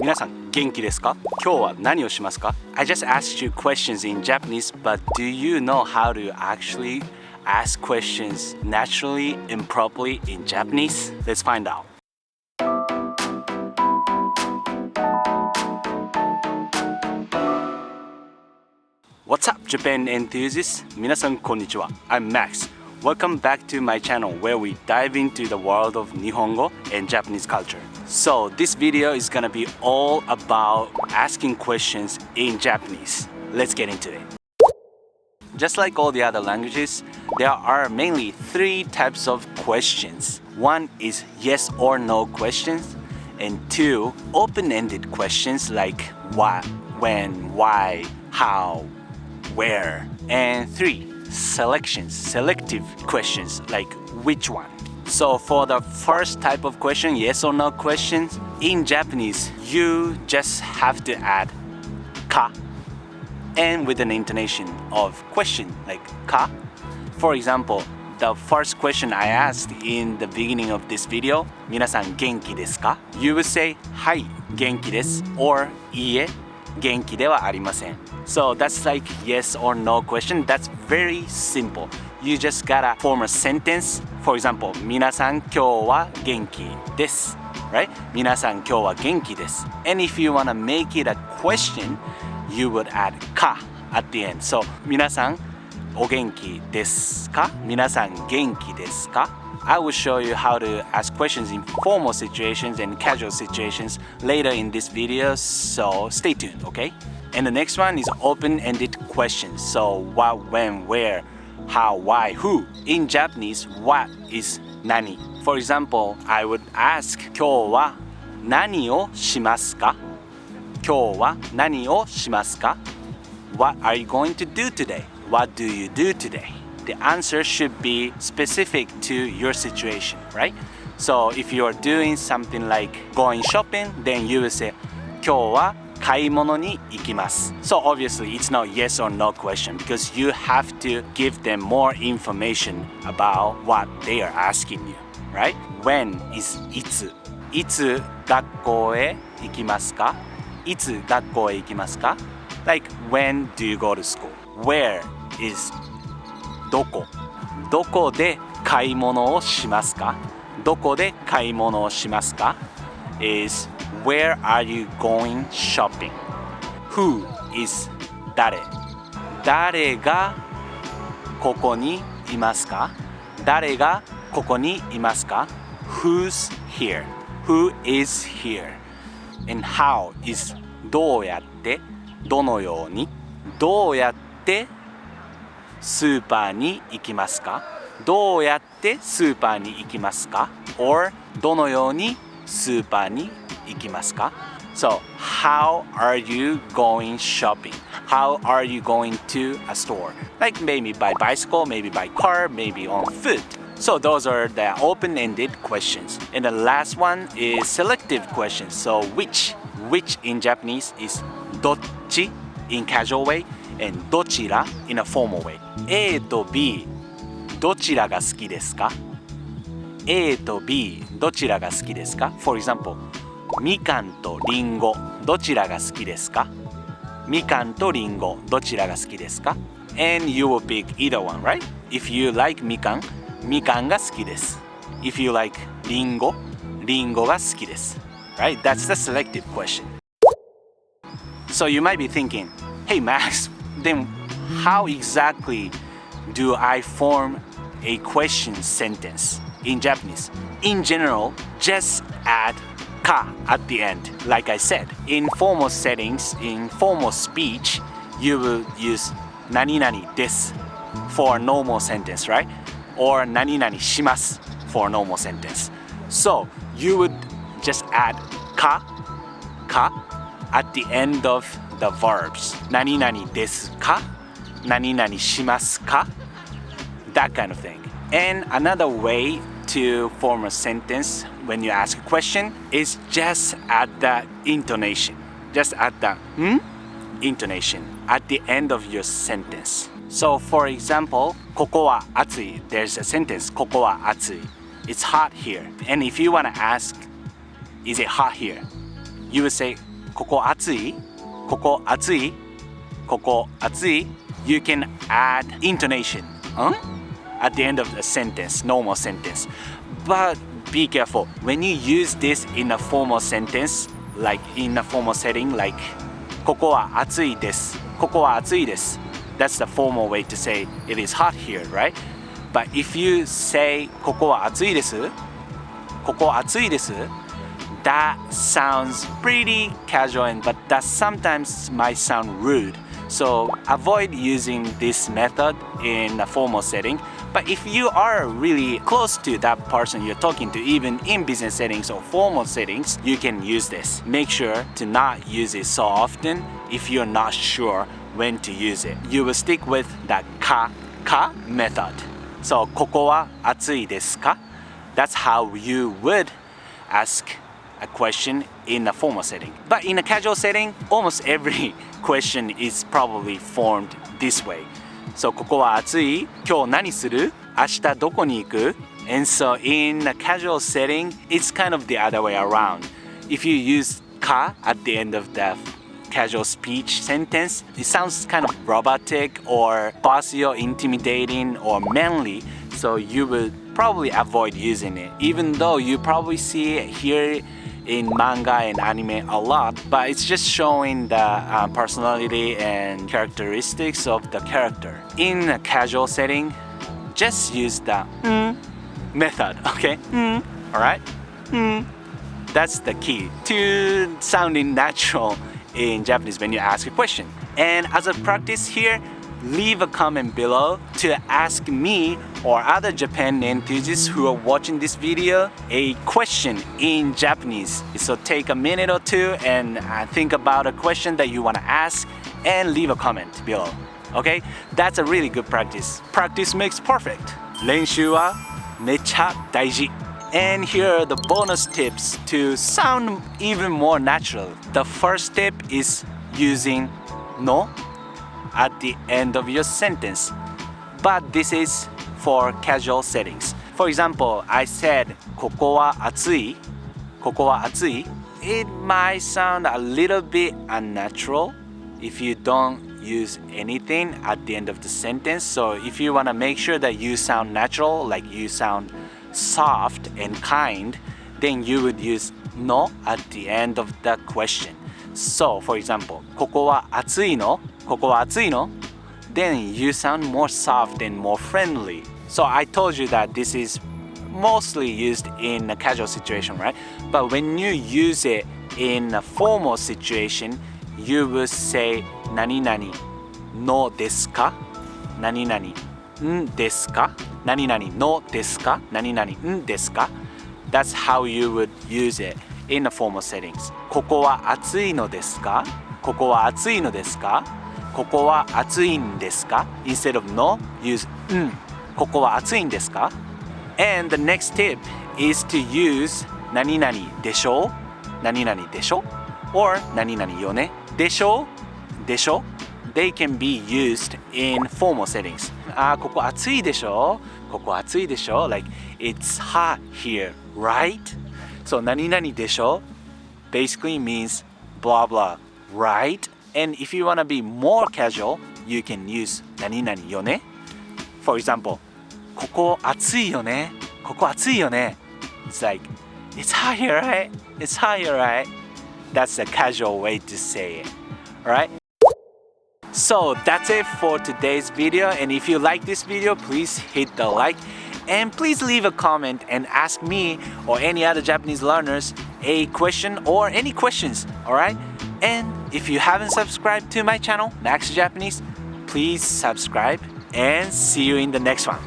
皆さん元気ですか？今日は何をしますか？ I just asked you questions in Japanese, but do you know how to actually ask questions naturally and properly in Japanese? Let's find out. What's up, Japan enthusiasts? 皆さんこんにちは。I'm Max.Welcome back to my channel where we dive into the world of Nihongo and Japanese culture. So this video is gonna be all about asking questions in Japanese. Let's get into it. Just like all the other languages, there are mainly three types of questions. One is yes or no questions, and two, open-ended questions like what, when, why, how, where, and three, selective questions like which one. So for the first type of question, yes or no questions, in Japanese you just have to add ka and with an intonation of question like ka. For example, the first question I asked in the beginning of this video, 皆さん元気ですか? You would say はい元気です or いいえ元気ではありません. So that's like yes or no question. That's very simple. You just gotta form a sentence. For example, 皆さん今日は元気です right? 皆さん今日は元気です And if you wanna make it a question, you would add か at the end. So 皆さんお元気ですか? 皆さん元気ですか? I will show you how to ask questions in formal situations and casual situations later in this video, so stay tuned, okay? And the next one is open-ended questions. So what, when, where, how, why, who. In Japanese, what is nani. For example, I would ask 今日は何をしますか? 今日は何をしますか? What are you going to do today? What do you do today? The answer should be specific to your situation, right? So if you are doing something like going shopping, then you will say 今日は買い物に行きます So obviously it's not yes or no question because you have to give them more information about what they are asking you, right? When is いついつ学校へ行きますかいつ学校へ行きますか Like when do you go to school? Where is どこどこで買い物をしますかどこで買い物をしますか is where are you going shopping? Who is 誰誰がここにいますか誰がここにいますか Who's here? Who is here? And how is どうやってどのようにどうやってスーパーに行きますかどうやってスーパーに行きますか or どのようにスーパーに行きますか So, how are you going shopping? How are you going to a store? Like maybe by bicycle, maybe by car, maybe on foot. So those are the open-ended questions. And the last one is selective questions. So which in Japanese is どっち in casual way and どちら in a formal way. A と B どちらが好きですか A と B どちらが好きですか For example, みかんとりんごどちらが好きですかみかんとりんごどちらが好きですか And you will pick either one, right? If you like みかんが好きです If you like りんごが好きです Right? That's the selective question. So you might be thinking, hey Max, then how exactly do I form a question sentence in Japanese? In general, just add か at the end. Like I said, in formal settings, in formal speech, you will use 何々です for a normal sentence, right? Or 何々します for a normal sentence. So you would just add か at the end of the verbs. 何々ですか何々しますか That kind of thing. And another way to form a sentence when you ask a question is just add the intonation. Just add the intonation at the end of your sentence. So for example, ここは暑い. There's a sentence, ここは暑い. It's hot here. And if you want to ask, is it hot here? You would say, ここ暑いここ暑いここ暑い You can add intonation at the end of the sentence, normal sentence. But be careful. When you use this in a formal sentence, like in a formal setting, like ここは暑いです。ここは暑いです。That's the formal way to say it is hot here, right? But if you say ここは暑いです。ここは暑いです。That sounds pretty casual, but that sometimes might sound rude. So avoid using this method in a formal setting. But if you are really close to that person you're talking to, even in business settings or formal settings, you can use this. Make sure to not use it so often if you're not sure when to use it. You will stick with the ka method. So ここは暑いですか? That's how you would ask a question in a formal setting. But in a casual setting, almost every question is probably formed this way. So ここは暑い? 今日何する? 明日どこに行く? And so in a casual setting, it's kind of the other way around. If you use ka at the end of the casual speech sentence, it sounds kind of robotic or bossy or intimidating or manly. So you will probably avoid using it, even though you probably see it here in manga and anime a lot, but it's just showing the personality and characteristics of the character. In a casual setting, just use the method, okay? Alright? That's the key to sounding natural in Japanese when you ask a question. And as a practice here, leave a comment below to ask me or other Japan enthusiasts who are watching this video a question in Japanese. So take a minute or two and think about a question that you want to ask and leave a comment below. Okay? That's a really good practice. Practice makes perfect. 練習はめっちゃ大事. And here are the bonus tips to sound even more natural. The first tip is using no at the end of your sentence. But this is for casual settings. For example, I said ここは暑い. ここは暑い. It might sound a little bit unnatural if you don't use anything at the end of the sentence. So if you want to make sure that you sound natural, like you sound soft and kind, then you would use no at the end of the question. So for example, ここは暑いの? ここは暑いの? Then you sound more soft and more friendly. So I told you that this is mostly used in a casual situation, right? But when you use it in a formal situation, you will say 何々のですか? 何々んですか? 何々のですか? 何々んですか? That's how you would use it in the formal settings. ここは暑いのですか? ここは暑いのですか? ここは暑いんですか? Instead of no, use ここは暑いんですか? And the next tip is to use 何々でしょ? 何々でしょ? Or 何々よね? でしょ? でしょ? They can be used in formal settings. ここ暑いでしょ? ここ暑いでしょ? Like, it's hot here, right? So 何々でしょ? Basically means blah blah, right? And if you want to be more casual, you can use 何々よね? For example, ここ暑いよね? ここ暑いよね? It's like, it's hot here, right? It's hot here, right? That's a casual way to say it, alright? So that's it for today's video, and if you like this video, please hit the like and please leave a comment and ask me or any other Japanese learners a question or any questions, alright? And if you haven't subscribed to my channel, Max Japanese, please subscribe and see you in the next one.